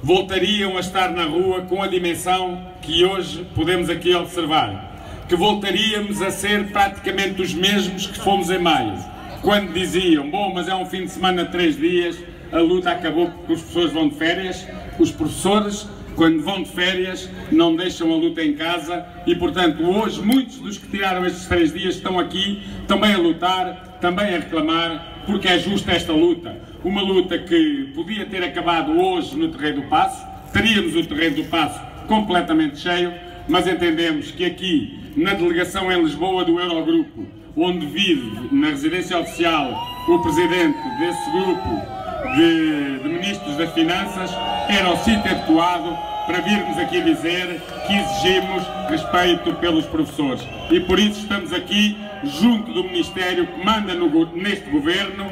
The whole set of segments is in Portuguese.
voltariam a estar na rua com a dimensão que hoje podemos aqui observar, que voltaríamos a ser praticamente os mesmos que fomos em maio, quando diziam, bom, mas é um fim de semana de 3 dias, a luta acabou porque os professores vão de férias. Os professores, quando vão de férias, não deixam a luta em casa e, portanto, hoje muitos dos que tiraram estes 3 dias estão aqui também a lutar, também a reclamar, porque é justa esta luta. Uma luta que podia ter acabado hoje no Terreiro do Paço, teríamos o Terreiro do Paço completamente cheio, mas entendemos que aqui, na delegação em Lisboa do Eurogrupo, onde vive, na residência oficial, o presidente desse grupo de ministros das Finanças, era o sítio adequado para virmos aqui dizer que exigimos respeito pelos professores. E por isso estamos aqui, junto do Ministério que manda neste governo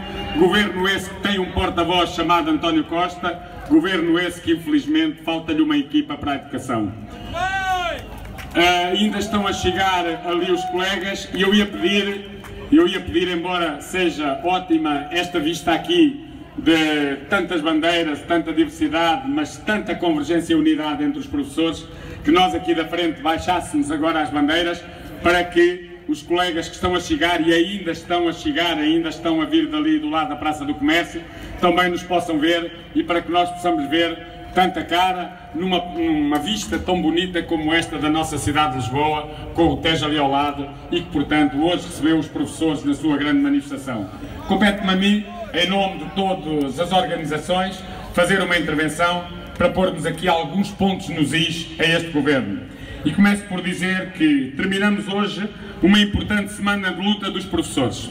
esse que tem um porta-voz chamado António Costa, governo esse que infelizmente falta-lhe uma equipa para a educação. Ainda estão a chegar ali os colegas e eu ia pedir, embora seja ótima esta vista aqui, de tantas bandeiras, tanta diversidade, mas tanta convergência e unidade entre os professores, que nós aqui da frente baixássemos agora as bandeiras para que os colegas que estão a chegar e ainda estão a chegar, ainda estão a vir dali do lado da Praça do Comércio, também nos possam ver e para que nós possamos ver tanta cara numa vista tão bonita como esta da nossa cidade de Lisboa, com o Tejo ali ao lado e que, portanto, hoje recebeu os professores na sua grande manifestação. Compete-me a mim, em nome de todas as organizações, fazer uma intervenção para pormos aqui alguns pontos nos is a este governo. E começo por dizer que terminamos hoje uma importante semana de luta dos professores.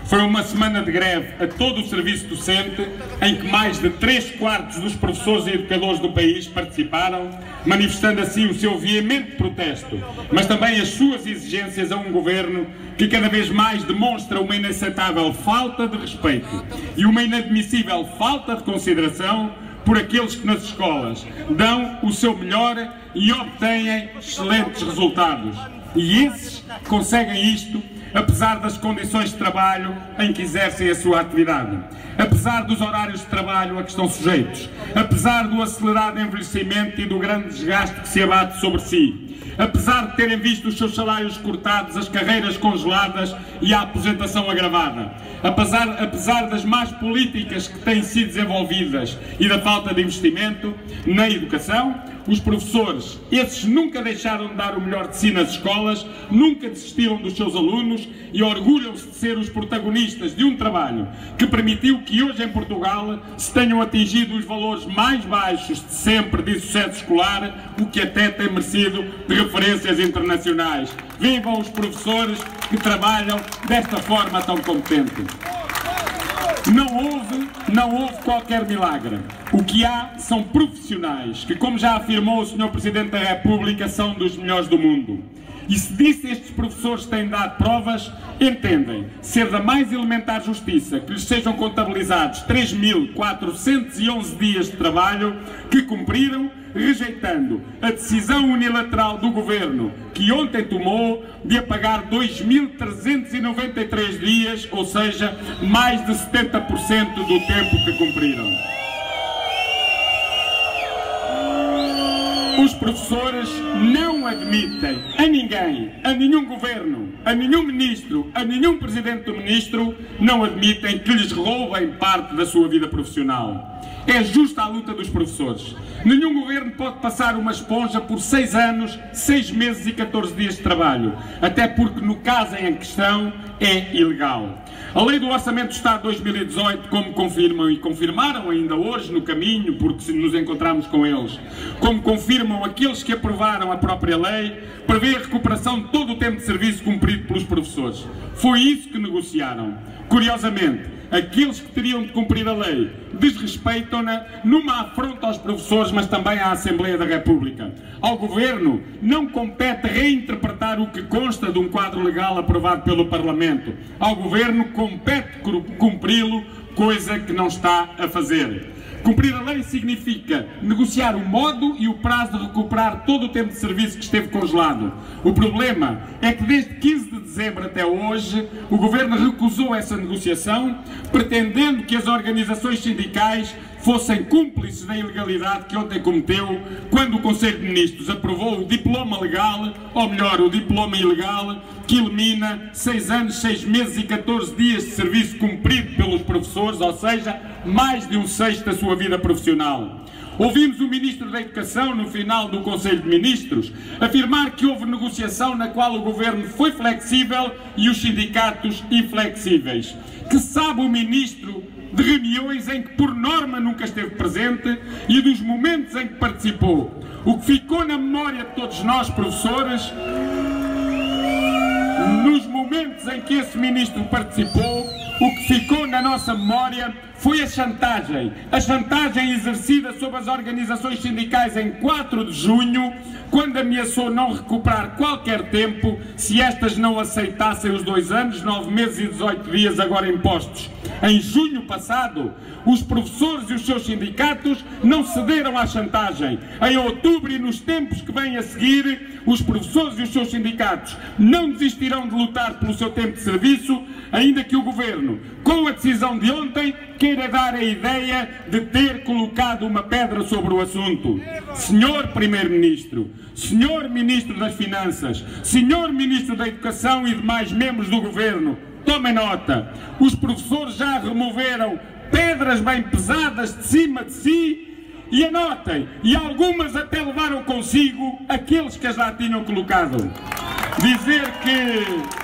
Foi uma semana de greve a todo o serviço docente, em que mais de 3/4 dos professores e educadores do país participaram, manifestando assim o seu veemente protesto, mas também as suas exigências a um governo que cada vez mais demonstra uma inaceitável falta de respeito e uma inadmissível falta de consideração por aqueles que nas escolas dão o seu melhor e obtêm excelentes resultados. E esses conseguem isto apesar das condições de trabalho em que exercem a sua atividade, apesar dos horários de trabalho a que estão sujeitos, apesar do acelerado envelhecimento e do grande desgaste que se abate sobre si, apesar de terem visto os seus salários cortados, as carreiras congeladas e a aposentação agravada, apesar das más políticas que têm sido desenvolvidas e da falta de investimento na educação, os professores, esses nunca deixaram de dar o melhor de si nas escolas, nunca desistiram dos seus alunos e orgulham-se de ser os protagonistas de um trabalho que permitiu que hoje em Portugal se tenham atingido os valores mais baixos de sempre de sucesso escolar, o que até tem merecido de referências internacionais. Vivam os professores que trabalham desta forma tão competente. Não houve qualquer milagre. O que há são profissionais que, como já afirmou o Sr. Presidente da República, são dos melhores do mundo. E se disso estes professores têm dado provas, entendem ser da mais elementar justiça que lhes sejam contabilizados 3.411 dias de trabalho que cumpriram, rejeitando a decisão unilateral do Governo, que ontem tomou, de apagar 2.393 dias, ou seja, mais de 70% do tempo que cumpriram. Os professores não admitem a ninguém, a nenhum governo, a nenhum ministro, a nenhum presidente do ministro, não admitem que lhes roubem parte da sua vida profissional. É justa a luta dos professores. Nenhum governo pode passar uma esponja por 6 anos, 6 meses e 14 dias de trabalho, até porque no caso em questão é ilegal. A Lei do Orçamento do Estado de 2018, como confirmam e confirmaram ainda hoje no caminho, porque nos encontramos com eles, como confirmam aqueles que aprovaram a própria lei, prevê a recuperação de todo o tempo de serviço cumprido pelos professores. Foi isso que negociaram. Curiosamente, aqueles que teriam de cumprir a lei desrespeitam-na numa afronta aos professores, mas também à Assembleia da República. Ao Governo não compete reinterpretar o que consta de um quadro legal aprovado pelo Parlamento. Ao Governo compete cumpri-lo, coisa que não está a fazer. Cumprir a lei significa negociar o modo e o prazo de recuperar todo o tempo de serviço que esteve congelado. O problema é que desde 15 de dezembro até hoje, o Governo recusou essa negociação, pretendendo que as organizações sindicais fossem cúmplices da ilegalidade que ontem cometeu quando o Conselho de Ministros aprovou o diploma legal, ou melhor, o diploma ilegal, que elimina 6 anos, 6 meses e 14 dias de serviço cumprido pelos professores, ou seja, mais de 1/6 da sua vida profissional. Ouvimos o Ministro da Educação, no final do Conselho de Ministros, afirmar que houve negociação na qual o Governo foi flexível e os sindicatos inflexíveis. Que sabe o Ministro de reuniões em que por norma nunca esteve presente e dos momentos em que participou. O que ficou na memória de todos nós, professores, nos momentos em que esse Ministro participou, o que ficou na nossa memória foi a chantagem exercida sobre as organizações sindicais em 4 de junho, quando ameaçou não recuperar qualquer tempo se estas não aceitassem os 2 anos, 9 meses e 18 dias agora impostos. Em junho passado, os professores e os seus sindicatos não cederam à chantagem. Em outubro e nos tempos que vêm a seguir, os professores e os seus sindicatos não desistirão de lutar pelo seu tempo de serviço, ainda que o Governo, com a decisão de ontem, queira dar a ideia de ter colocado uma pedra sobre o assunto. Senhor Primeiro-Ministro, Senhor Ministro das Finanças, Senhor Ministro da Educação e demais membros do Governo, tomem nota. Os professores já removeram pedras bem pesadas de cima de si e anotem, e algumas até levaram consigo aqueles que as lá tinham colocado. Dizer que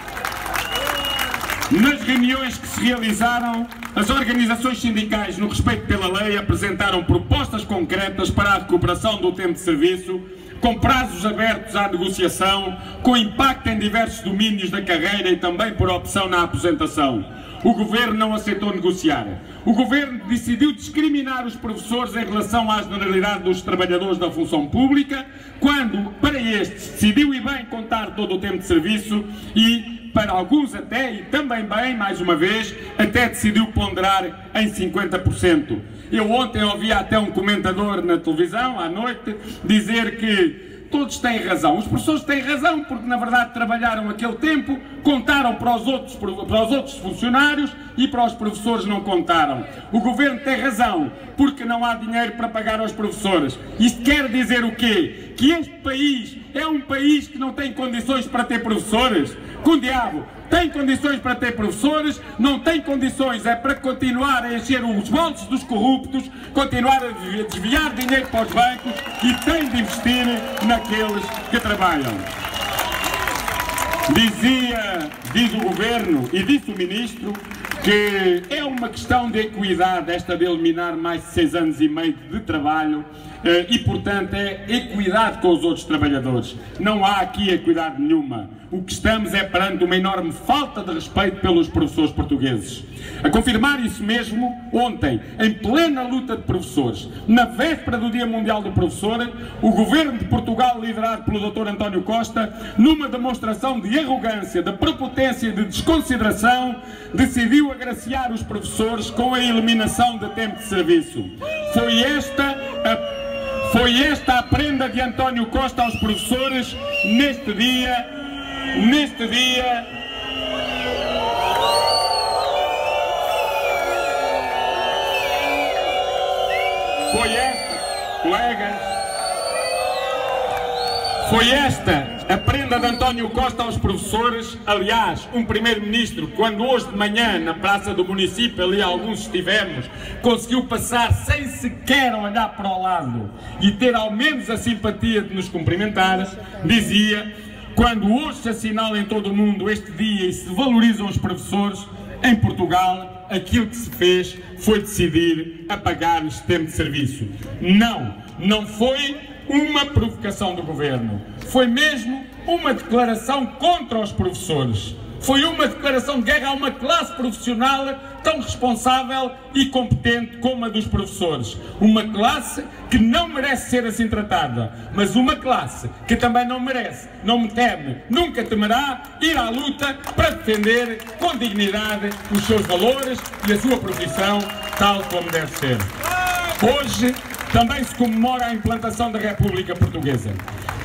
nas reuniões que se realizaram, as organizações sindicais, no respeito pela lei, apresentaram propostas concretas para a recuperação do tempo de serviço, com prazos abertos à negociação, com impacto em diversos domínios da carreira e também por opção na aposentação. O Governo não aceitou negociar. O Governo decidiu discriminar os professores em relação à generalidade dos trabalhadores da função pública, quando, para estes, decidiu e bem contar todo o tempo de serviço e, para alguns até, e também bem, mais uma vez, até decidiu ponderar em 50%. Eu ontem ouvi até um comentador na televisão, à noite, dizer que todos têm razão. Os professores têm razão porque, na verdade, trabalharam aquele tempo, contaram para os outros funcionários e para os professores não contaram. O Governo tem razão porque não há dinheiro para pagar aos professores. Isto quer dizer o quê? Que este país é um país que não tem condições para ter professores? Com diabo! Tem condições para ter professores, não tem condições é para continuar a encher os bolsos dos corruptos, continuar a desviar dinheiro para os bancos e tem de investir naqueles que trabalham. Diz o Governo e disse o Ministro que é uma questão de equidade esta de eliminar mais de 6 anos e meio de trabalho e, portanto, é equidade com os outros trabalhadores. Não há aqui equidade nenhuma. O que estamos é perante uma enorme falta de respeito pelos professores portugueses. A confirmar isso mesmo, ontem, em plena luta de professores, na véspera do Dia Mundial do Professor, o Governo de Portugal, liderado pelo Dr. António Costa, numa demonstração de arrogância, de prepotência e de desconsideração, decidiu agraciar os professores com a eliminação de tempo de serviço. Foi esta a prenda de António Costa aos professores neste dia. Foi esta a prenda de António Costa aos professores. Aliás, um primeiro-ministro, quando hoje de manhã na praça do município, ali alguns estivemos, conseguiu passar sem sequer olhar para o lado e ter ao menos a simpatia de nos cumprimentar, dizia: quando hoje se assinala em todo o mundo este dia e se valorizam os professores, em Portugal aquilo que se fez foi decidir apagar este tempo de serviço. Não foi uma provocação do Governo, foi mesmo uma declaração contra os professores. Foi uma declaração de guerra a uma classe profissional tão responsável e competente como a dos professores. Uma classe que não merece ser assim tratada, mas uma classe que também não merece, não me teme, nunca temerá ir à luta para defender com dignidade os seus valores e a sua profissão, tal como deve ser. Hoje também se comemora a implantação da República Portuguesa.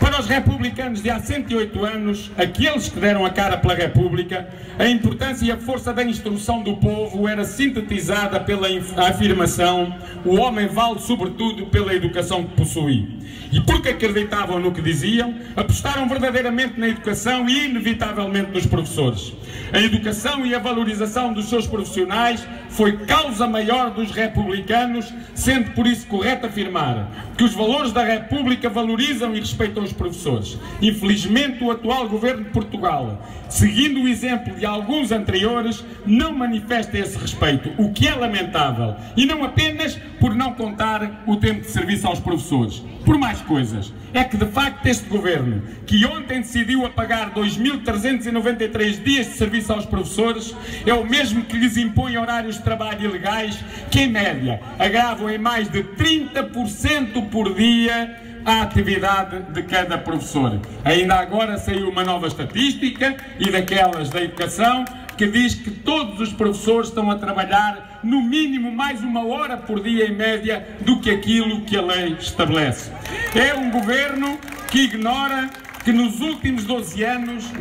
Para os republicanos de há 108 anos, aqueles que deram a cara pela República, a importância e a força da instrução do povo era sintetizada pela afirmação: o homem vale sobretudo pela educação que possui. E porque acreditavam no que diziam, apostaram verdadeiramente na educação e inevitavelmente nos professores. A educação e a valorização dos seus profissionais foi causa maior dos republicanos, sendo por isso correto afirmar que os valores da República valorizam e respeitam os professores. Infelizmente, o atual governo de Portugal, seguindo o exemplo de alguns anteriores, não manifesta esse respeito, o que é lamentável, e não apenas por não contar o tempo de serviço aos professores. Por mais coisas, é que de facto este governo, que ontem decidiu apagar 2.393 dias de serviço aos professores, é o mesmo que lhes impõe horários de trabalho ilegais, que em média agravam em mais de 30% por dia a atividade de cada professor. Ainda agora saiu uma nova estatística, e daquelas da educação, que diz que todos os professores estão a trabalhar no mínimo mais 1 hora por dia em média do que aquilo que a lei estabelece. É um governo que ignora que nos últimos 12 anos,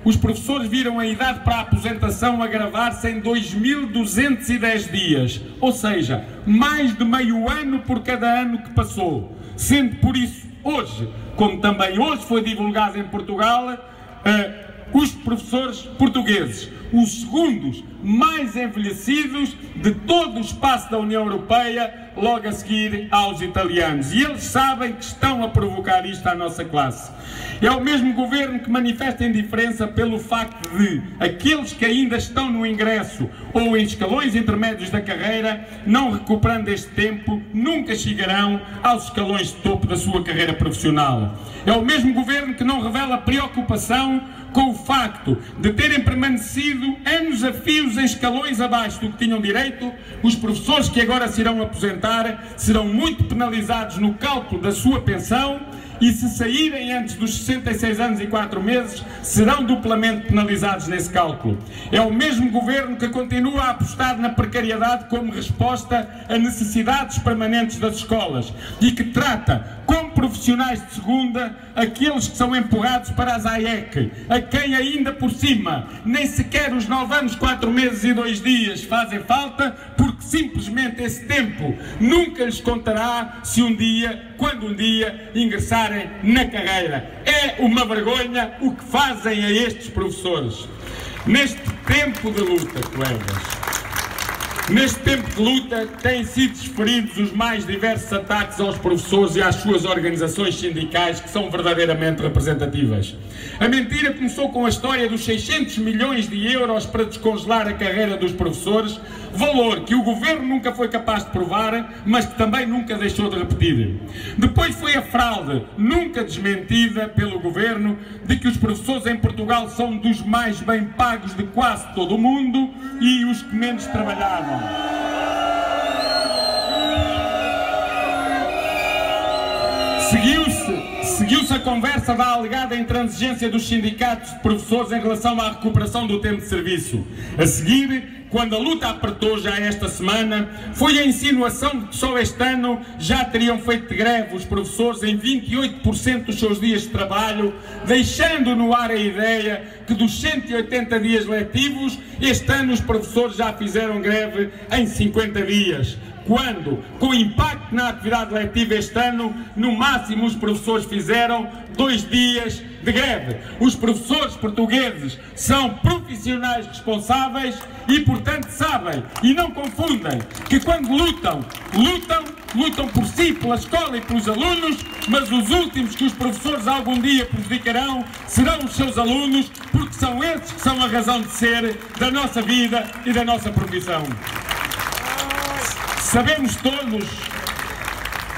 os professores viram a idade para a aposentação agravar-se em 2.210 dias, ou seja, mais de meio ano por cada ano que passou. Sendo por isso, hoje, como também hoje foi divulgado em Portugal, os professores portugueses, os segundos mais envelhecidos de todo o espaço da União Europeia, logo a seguir aos italianos. E eles sabem que estão a provocar isto à nossa classe. É o mesmo governo que manifesta indiferença pelo facto de aqueles que ainda estão no ingresso ou em escalões intermédios da carreira, não recuperando este tempo, nunca chegarão aos escalões de topo da sua carreira profissional. É o mesmo governo que não revela preocupação com o facto de terem permanecido anos a fios em escalões abaixo do que tinham direito. Os professores que agora se irão aposentar serão muito penalizados no cálculo da sua pensão, e se saírem antes dos 66 anos e 4 meses, serão duplamente penalizados nesse cálculo. É o mesmo governo que continua a apostar na precariedade como resposta a necessidades permanentes das escolas e que trata como profissionais de segunda aqueles que são empurrados para as AEC, a quem ainda por cima nem sequer os 9 anos, 4 meses e 2 dias fazem falta, porque simplesmente esse tempo nunca lhes contará se quando um dia ingressarem na carreira. É uma vergonha o que fazem a estes professores. Neste tempo de luta, colegas, neste tempo de luta têm sido desferidos os mais diversos ataques aos professores e às suas organizações sindicais, que são verdadeiramente representativas. A mentira começou com a história dos 600 milhões de euros para descongelar a carreira dos professores, valor que o governo nunca foi capaz de provar, mas que também nunca deixou de repetir. Depois foi a fraude, nunca desmentida pelo governo, de que os professores em Portugal são dos mais bem pagos de quase todo o mundo e os que menos trabalhavam. Seguiu-se a conversa da alegada intransigência dos sindicatos de professores em relação à recuperação do tempo de serviço. A seguir, quando a luta apertou já esta semana, foi a insinuação de que só este ano já teriam feito de greve os professores em 28% dos seus dias de trabalho, deixando no ar a ideia que dos 180 dias letivos, este ano os professores já fizeram greve em 50 dias. Quando, com impacto na atividade letiva este ano, no máximo os professores fizeram 2 dias de greve. Os professores portugueses são profissionais responsáveis e, portanto, sabem e não confundem que quando lutam por si, pela escola e pelos alunos, mas os últimos que os professores algum dia prejudicarão serão os seus alunos, porque são esses que são a razão de ser da nossa vida e da nossa profissão. Sabemos todos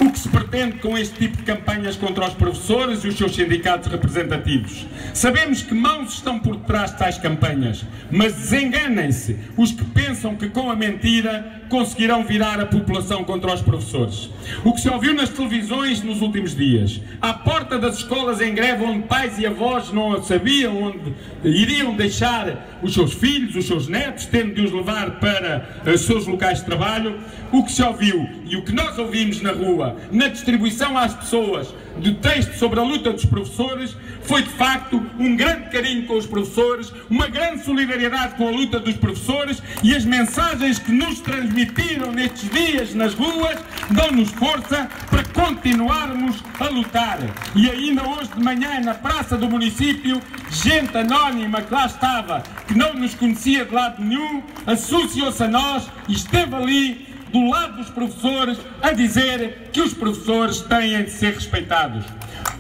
o que se pretende com este tipo de campanhas contra os professores e os seus sindicatos representativos. Sabemos que mãos estão por trás de tais campanhas, mas desenganem-se os que pensam que com a mentira conseguirão virar a população contra os professores. O que se ouviu nas televisões nos últimos dias, à porta das escolas em greve, onde pais e avós não sabiam onde iriam deixar os seus filhos, os seus netos, tendo de os levar para os seus locais de trabalho, o que se ouviu e o que nós ouvimos na rua, na distribuição às pessoas do texto sobre a luta dos professores, foi de facto um grande carinho com os professores, uma grande solidariedade com a luta dos professores, e as mensagens que nos transmitiram nestes dias nas ruas dão-nos força para continuarmos a lutar. E ainda hoje de manhã na praça do município, gente anónima que lá estava, que não nos conhecia de lado nenhum, associou-se a nós e esteve ali do lado dos professores a dizer que os professores têm de ser respeitados.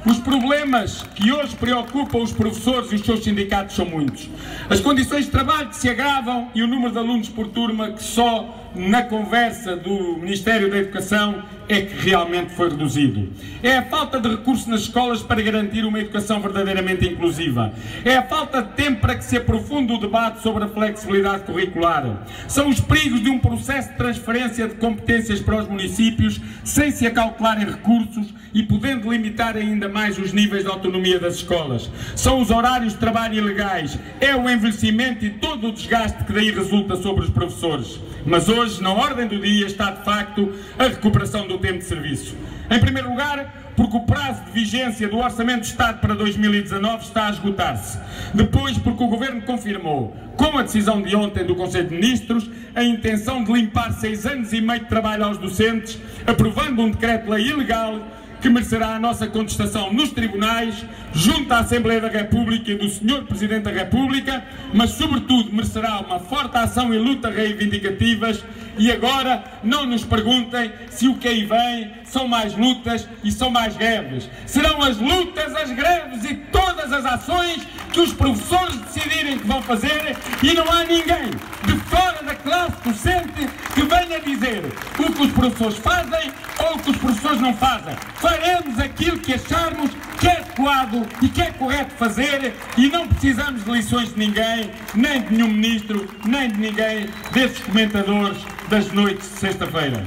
Os problemas que hoje preocupam os professores e os seus sindicatos são muitos. As condições de trabalho que se agravam e o número de alunos por turma que só na conversa do Ministério da Educação é que realmente foi reduzido. É a falta de recursos nas escolas para garantir uma educação verdadeiramente inclusiva. É a falta de tempo para que se aprofunde o debate sobre a flexibilidade curricular. São os perigos de um processo de transferência de competências para os municípios sem se acautelarem recursos e podendo limitar ainda mais os níveis de autonomia das escolas. São os horários de trabalho ilegais, é o envelhecimento e todo o desgaste que daí resulta sobre os professores. Mas hoje, na ordem do dia, está de facto a recuperação do tempo de serviço. Em primeiro lugar, porque o prazo de vigência do Orçamento de Estado para 2019 está a esgotar-se. Depois, porque o Governo confirmou, com a decisão de ontem do Conselho de Ministros, a intenção de limpar 6 anos e meio de trabalho aos docentes, aprovando um decreto-lei ilegal que merecerá a nossa contestação nos tribunais, junto à Assembleia da República e do Sr. Presidente da República, mas sobretudo merecerá uma forte ação e luta reivindicativas. E agora não nos perguntem se o que aí vem são mais lutas e são mais greves. Serão as lutas, as greves e todas as ações que os professores decidirem que vão fazer, e não há ninguém de fora da classe docente que venha dizer o que os professores fazem ou o que os professores não fazem. Faremos aquilo que acharmos que é adequado e que é correto fazer, e não precisamos de lições de ninguém, nem de nenhum ministro, nem de ninguém desses comentadores das noites de sexta-feira.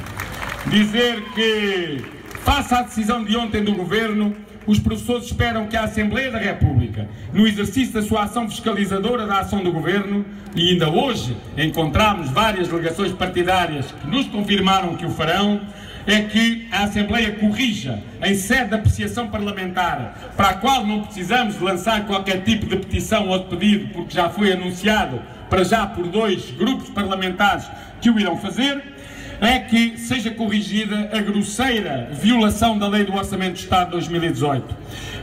Dizer que, face à decisão de ontem do Governo, os professores esperam que a Assembleia da República, no exercício da sua ação fiscalizadora da ação do Governo, e ainda hoje encontramos várias delegações partidárias que nos confirmaram que o farão, é que a Assembleia corrija em sede de apreciação parlamentar, para a qual não precisamos de lançar qualquer tipo de petição ou de pedido, porque já foi anunciado para já por 2 grupos parlamentares que o irão fazer, é que seja corrigida a grosseira violação da Lei do Orçamento de Estado de 2018.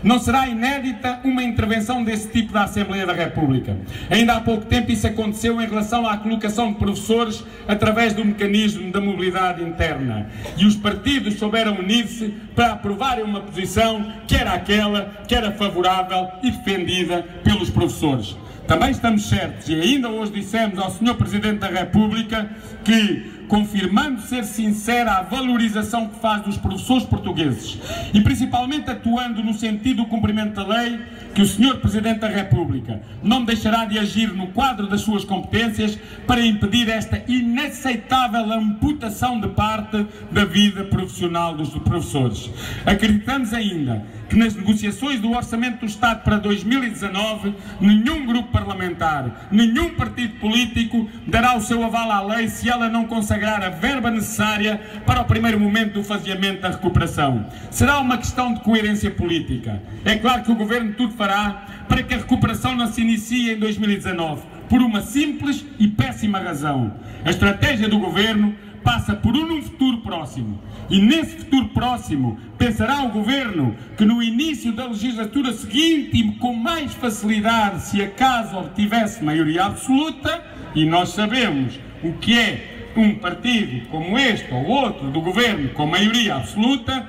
Não será inédita uma intervenção desse tipo da Assembleia da República. Ainda há pouco tempo isso aconteceu em relação à colocação de professores através do mecanismo da mobilidade interna. E os partidos souberam unir-se para aprovarem uma posição que era aquela que era favorável e defendida pelos professores. Também estamos certos, e ainda hoje dissemos ao Sr. Presidente da República que, confirmando ser sincera a valorização que faz dos professores portugueses e principalmente atuando no sentido do cumprimento da lei, que o Sr. Presidente da República não deixará de agir no quadro das suas competências para impedir esta inaceitável amputação de parte da vida profissional dos professores. Acreditamos ainda que nas negociações do Orçamento do Estado para 2019, nenhum grupo parlamentar, nenhum partido político dará o seu aval à lei se ela não consagrar a verba necessária para o primeiro momento do faseamento da recuperação. Será uma questão de coerência política. É claro que o Governo tudo fará para que a recuperação não se inicie em 2019, por uma simples e péssima razão. A estratégia do Governo passa por um futuro próximo. E nesse futuro próximo, pensará o Governo que no início da legislatura seguinte e com mais facilidade, se acaso obtivesse maioria absoluta, e nós sabemos o que é um partido como este ou outro do Governo com maioria absoluta,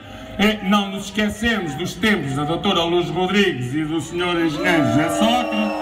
não nos esquecemos dos tempos da doutora Lourdes Rodrigues e do Sr. Engenheiro José Sócrates,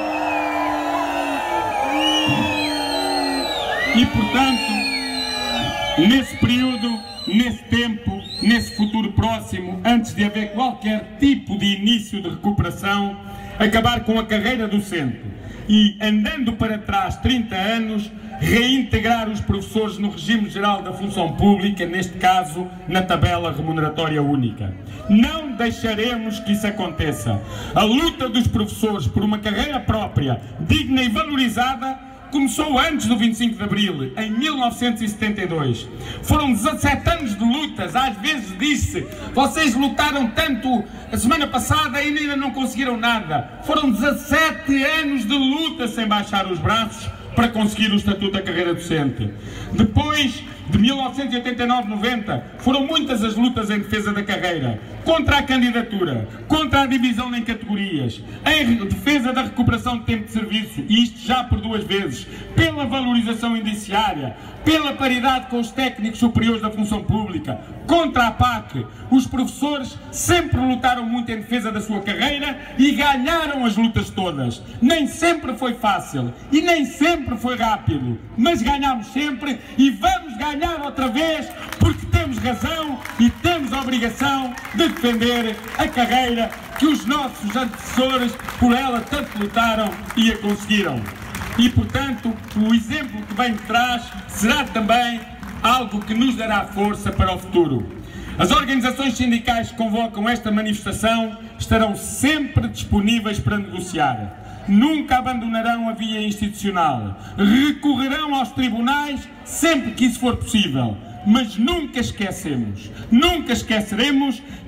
e portanto, nesse período, nesse tempo, nesse futuro próximo, antes de haver qualquer tipo de início de recuperação, acabar com a carreira docente e, andando para trás 30 anos, reintegrar os professores no regime geral da função pública, neste caso na tabela remuneratória única. Não deixaremos que isso aconteça. A luta dos professores por uma carreira própria, digna e valorizada, começou antes do 25 de Abril, em 1972. Foram 17 anos de lutas. Às vezes disse, vocês lutaram tanto a semana passada e ainda não conseguiram nada. Foram 17 anos de luta sem baixar os braços para conseguir o Estatuto da Carreira Docente. Depois de 1989-90, foram muitas as lutas em defesa da carreira, contra a candidatura, contra a divisão em categorias, em defesa da recuperação de tempo de serviço, e isto já por 2 vezes, pela valorização indiciária, pela paridade com os técnicos superiores da função pública, contra a PAC. Os professores sempre lutaram muito em defesa da sua carreira e ganharam as lutas todas. Nem sempre foi fácil e nem sempre foi rápido, mas ganhamos sempre e vamos ganhar outra vez, porque temos razão e temos a obrigação de defender a carreira que os nossos antecessores por ela tanto lutaram e a conseguiram. E, portanto, o exemplo que vem de trás será também algo que nos dará força para o futuro. As organizações sindicais que convocam esta manifestação estarão sempre disponíveis para negociar. Nunca abandonarão a via institucional. Recorrerão aos tribunais sempre que isso for possível. Mas nunca esqueceremos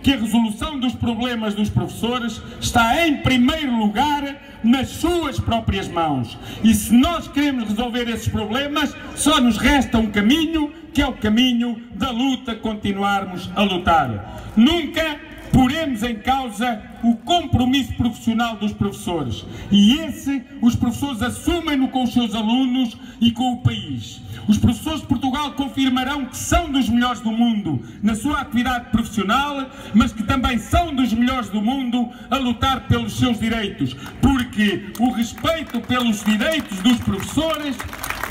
que a resolução dos problemas dos professores está em primeiro lugar nas suas próprias mãos. E se nós queremos resolver esses problemas, só nos resta um caminho, que é o caminho da luta, continuarmos a lutar. Nunca poremos em causa o compromisso profissional dos professores. E esse, os professores assumem-no com os seus alunos e com o país. Os professores de Portugal confirmarão que são dos melhores do mundo na sua atividade profissional, mas que também são dos melhores do mundo a lutar pelos seus direitos, porque o respeito pelos direitos dos professores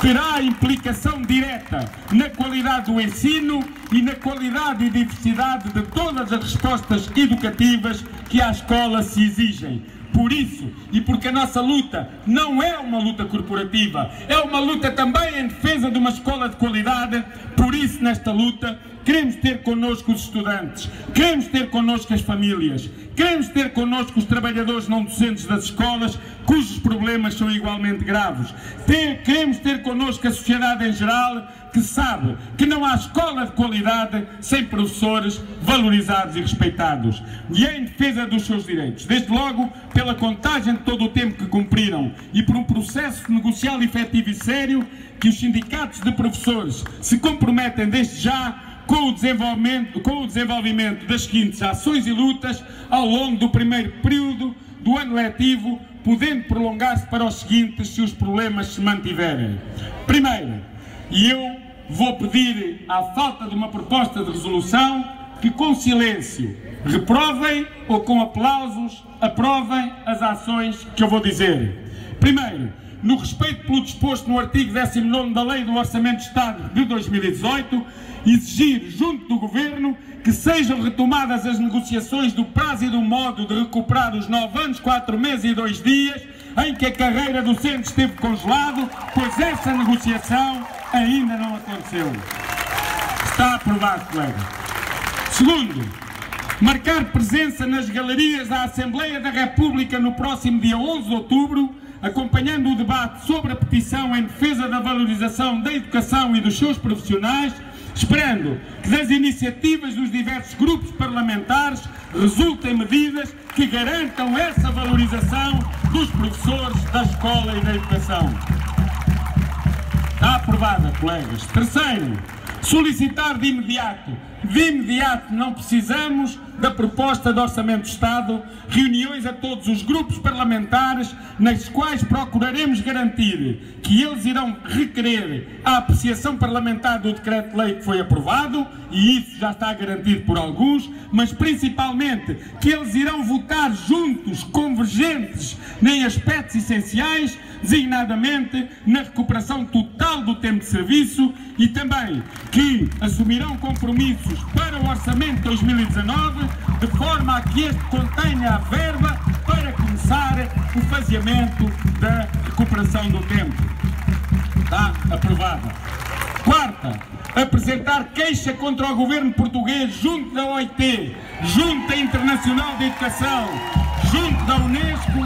terá implicação direta na qualidade do ensino e na qualidade e diversidade de todas as respostas educativas que à escola se exigem. Por isso, e porque a nossa luta não é uma luta corporativa, é uma luta também em defesa de uma escola de qualidade, por isso nesta luta queremos ter connosco os estudantes, queremos ter connosco as famílias, queremos ter connosco os trabalhadores não docentes das escolas, cujos problemas são igualmente graves. Queremos ter connosco a sociedade em geral, que sabe que não há escola de qualidade sem professores valorizados e respeitados. E é em defesa dos seus direitos, desde logo pela contagem de todo o tempo que cumpriram e por um processo negocial efetivo e sério, que os sindicatos de professores se comprometem desde já com o desenvolvimento das seguintes ações e lutas ao longo do primeiro período do ano letivo, podendo prolongar-se para os seguintes se os problemas se mantiverem. Primeiro, e eu vou pedir, à falta de uma proposta de resolução, que com silêncio reprovem ou com aplausos aprovem as ações que eu vou dizer. Primeiro, no respeito pelo disposto no artigo 19º da Lei do Orçamento de Estado de 2018, exigir junto do Governo que sejam retomadas as negociações do prazo e do modo de recuperar os 9 anos, 4 meses e 2 dias em que a carreira docente esteve congelado, pois essa negociação ainda não aconteceu. Está aprovado, colega. Segundo, marcar presença nas galerias da Assembleia da República no próximo dia 11 de outubro, acompanhando o debate sobre a petição em defesa da valorização da educação e dos seus profissionais, esperando que das iniciativas dos diversos grupos parlamentares resultem medidas que garantam essa valorização dos professores da escola e da educação. Está aprovada, colegas. Terceiro, solicitar de imediato não precisamos da proposta de Orçamento de Estado, reuniões a todos os grupos parlamentares nas quais procuraremos garantir que eles irão requerer a apreciação parlamentar do decreto-lei que foi aprovado, e isso já está garantido por alguns, mas principalmente que eles irão votar juntos, convergentes em aspectos essenciais, designadamente na recuperação total do tempo de serviço, e também que assumirão compromissos para o Orçamento de 2019, de forma a que este contenha a verba para começar o faseamento da recuperação do tempo. Está aprovada. Quarta, apresentar queixa contra o governo português junto da OIT, Junta Internacional de Educação, junto da Unesco,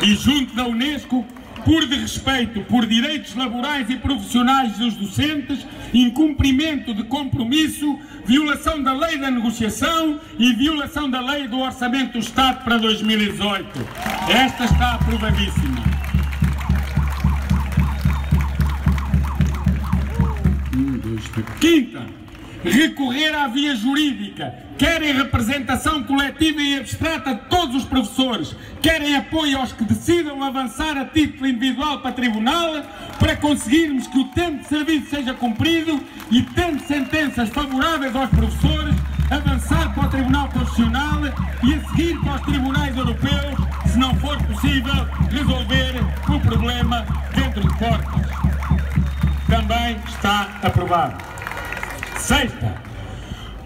e junto da Unesco, por desrespeito por direitos laborais e profissionais dos docentes, incumprimento de compromisso, violação da lei da negociação e violação da lei do Orçamento do Estado para 2018. Esta está aprovadíssima. Quinta, recorrer à via jurídica, querem representação coletiva e abstrata de todos os professores, querem apoio aos que decidam avançar a título individual para tribunal, para conseguirmos que o tempo de serviço seja cumprido e, tendo sentenças favoráveis aos professores, avançar para o Tribunal Constitucional e a seguir para os tribunais europeus, se não for possível resolver o problema dentro de portas. Também está aprovado. Sexta,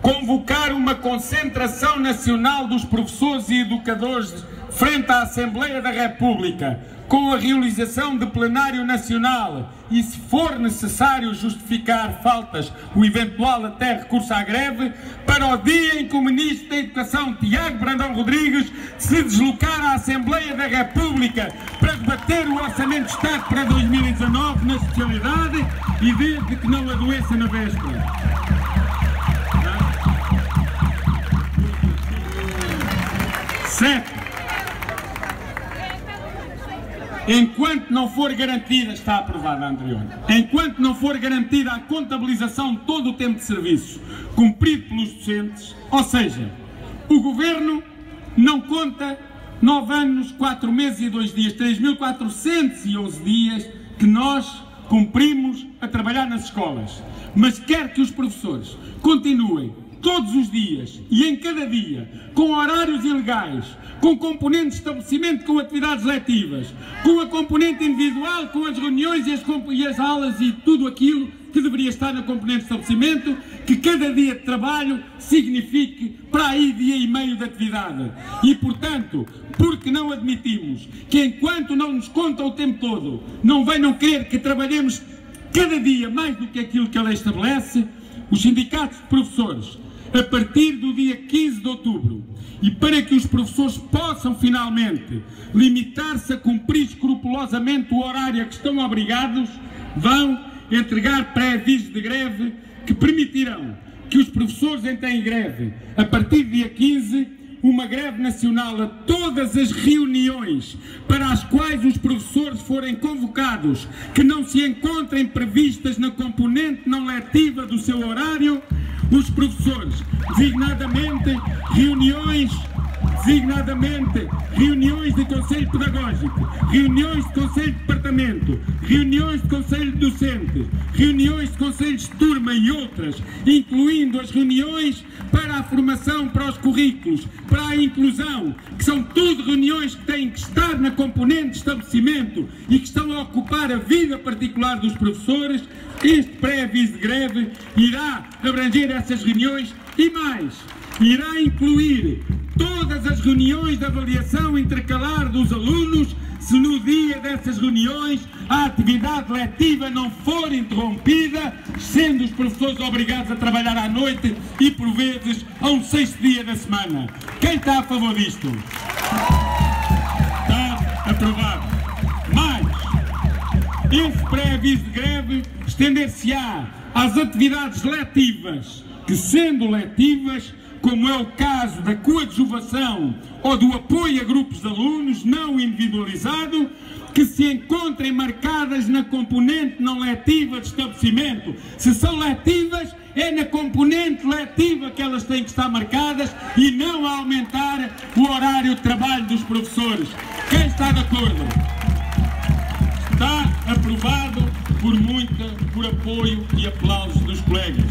convocar uma concentração nacional dos professores e educadores frente à Assembleia da República, com a realização de plenário nacional e, se for necessário justificar faltas, o eventual até recurso à greve, para o dia em que o Ministro da Educação, Tiago Brandão Rodrigues, se deslocar à Assembleia da República para debater o Orçamento de Estado para 2019 na especialidade e desde que não adoeça na véspera. Sete. Enquanto não for garantida, está aprovada a anterior, enquanto não for garantida a contabilização de todo o tempo de serviço cumprido pelos docentes, ou seja, o Governo não conta 9 anos, 4 meses e 2 dias, 3.411 dias que nós cumprimos a trabalhar nas escolas, mas quer que os professores continuem todos os dias e em cada dia, com horários ilegais, com componente de estabelecimento com atividades letivas, com a componente individual, com as reuniões e as aulas e tudo aquilo que deveria estar na componente de estabelecimento, que cada dia de trabalho signifique para aí dia e meio de atividade. E, portanto, porque não admitimos que enquanto não nos conta o tempo todo, não venham querer que trabalhemos cada dia mais do que aquilo que a lei estabelece, os sindicatos de professores, a partir do dia 15 de outubro, e para que os professores possam finalmente limitar-se a cumprir escrupulosamente o horário a que estão obrigados, vão entregar pré-avisos de greve que permitirão que os professores entrem em greve a partir do dia 15, uma greve nacional a todas as reuniões para as quais os professores forem convocados, que não se encontrem previstas na componente não letiva do seu horário, os professores, designadamente reuniões de Conselho Pedagógico, reuniões de Conselho de Departamento, reuniões de Conselho Docente, reuniões de Conselhos de Turma e outras, incluindo as reuniões para a formação para os currículos, para a inclusão, que são tudo reuniões que têm que estar na componente de estabelecimento e que estão a ocupar a vida particular dos professores. Este pré-aviso de greve irá abranger essas reuniões e mais, irá incluir todas as reuniões de avaliação intercalar dos alunos, se no dia dessas reuniões a atividade letiva não for interrompida, sendo os professores obrigados a trabalhar à noite e por vezes a um 6º dia da semana. Quem está a favor disto? Está aprovado. Mais, esse pré-aviso de greve estender-se-á às atividades letivas, que sendo letivas, como é o caso da coadjuvação ou do apoio a grupos de alunos não individualizado, que se encontrem marcadas na componente não letiva de estabelecimento. Se são letivas, é na componente letiva que elas têm que estar marcadas e não a aumentar o horário de trabalho dos professores. Quem está de acordo? Está aprovado por apoio e aplausos dos colegas.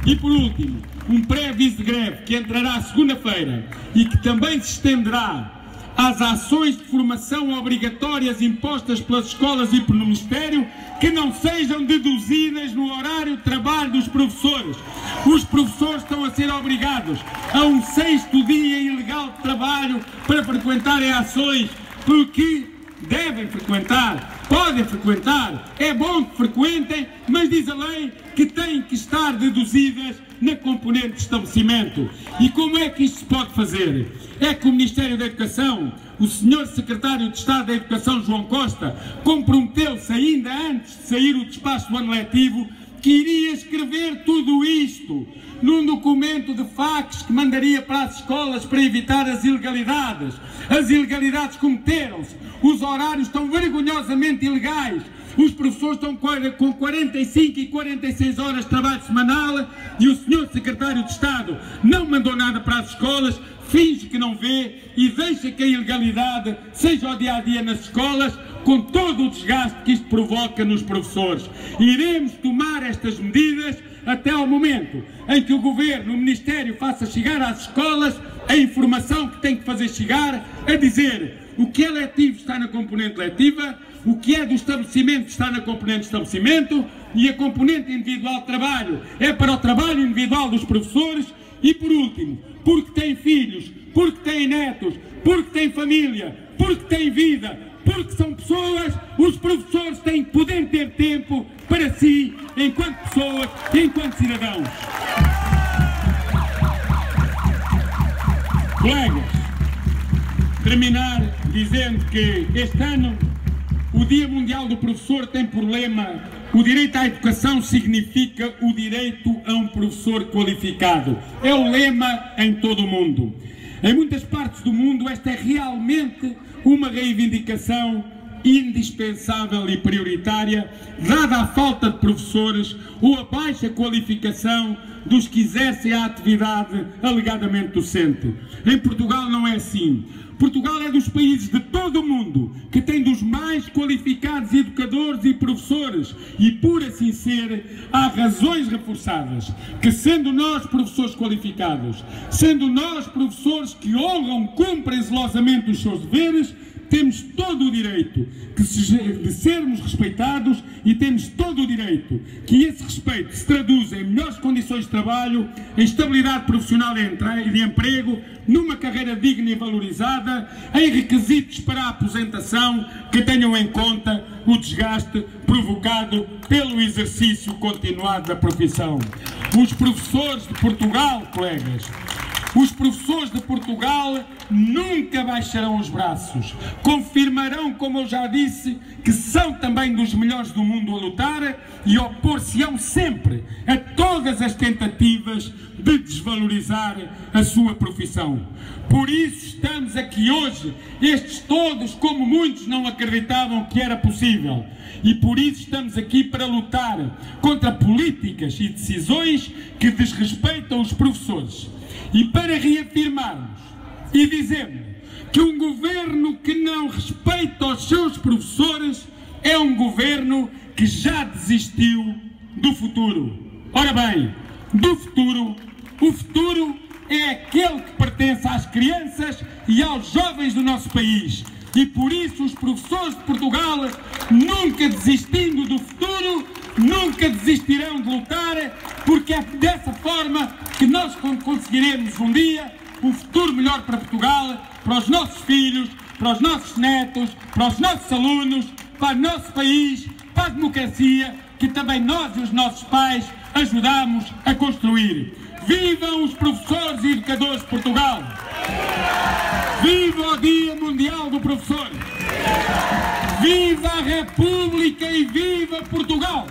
E por último, um pré-aviso de greve que entrará segunda-feira e que também se estenderá às ações de formação obrigatórias impostas pelas escolas e pelo Ministério, que não sejam deduzidas no horário de trabalho dos professores. Os professores estão a ser obrigados a um 6º dia ilegal de trabalho para frequentarem ações, porque devem frequentar, podem frequentar, é bom que frequentem, mas diz a lei que têm que estar deduzidas na componente de estabelecimento. E como é que isto se pode fazer? É que o Ministério da Educação, o Sr. Secretário de Estado da Educação, João Costa, comprometeu-se ainda antes de sair o despacho do ano letivo que iria escrever tudo isto num documento de fax que mandaria para as escolas para evitar as ilegalidades. As ilegalidades cometeram-se, os horários estão vergonhosamente ilegais, os professores estão com 45 e 46 horas de trabalho semanal e o Sr. Secretário de Estado não mandou nada para as escolas, finge que não vê e deixa que a ilegalidade seja o dia-a-dia nas escolas, com todo o desgaste que isto provoca nos professores. Iremos tomar estas medidas até ao momento em que o Governo, o Ministério, faça chegar às escolas a informação que tem que fazer chegar, a dizer o que é letivo está na componente letiva, o que é do estabelecimento está na componente de estabelecimento e a componente individual de trabalho é para o trabalho individual dos professores. E por último, porque têm filhos, porque têm netos, porque têm família, porque têm vida, porque são pessoas, os professores têm que poder ter tempo para si, enquanto pessoas, enquanto cidadãos. Colegas, terminar dizendo que este ano o Dia Mundial do Professor tem por lema: o direito à educação significa o direito a um professor qualificado. É o lema em todo o mundo. Em muitas partes do mundo esta é realmente uma reivindicação indispensável e prioritária, dada a falta de professores ou a baixa qualificação dos que exercem a atividade alegadamente docente. Em Portugal não é assim. Portugal é dos países de todo o mundo que tem dos mais qualificados educadores e professores e, por assim ser, há razões reforçadas que, sendo nós professores qualificados, sendo nós professores que honram, cumprem zelosamente os seus deveres, temos todo o direito de sermos respeitados e temos todo o direito que esse respeito se traduza em melhores condições de trabalho, em estabilidade profissional e de emprego, numa carreira digna e valorizada, em requisitos para a aposentação que tenham em conta o desgaste provocado pelo exercício continuado da profissão. Os professores de Portugal, colegas, os professores de Portugal nunca baixarão os braços, confirmarão, como eu já disse, que são também dos melhores do mundo a lutar e opor-se-ão sempre a todas as tentativas de desvalorizar a sua profissão. Por isso estamos aqui hoje, estes todos, como muitos não acreditavam que era possível, e por isso estamos aqui para lutar contra políticas e decisões que desrespeitam os professores. E para reafirmarmos e dizermos que um governo que não respeita os seus professores é um governo que já desistiu do futuro. Ora bem, do futuro, o futuro é aquele que pertence às crianças e aos jovens do nosso país. E por isso os professores de Portugal, nunca desistindo do futuro, nunca desistirão de lutar, porque é dessa forma que nós conseguiremos um dia um futuro melhor para Portugal, para os nossos filhos, para os nossos netos, para os nossos alunos, para o nosso país, para a democracia, que também nós e os nossos pais ajudamos a construir. Vivam os professores e educadores de Portugal! Viva o Dia Mundial do Professor! Viva a República e viva Portugal!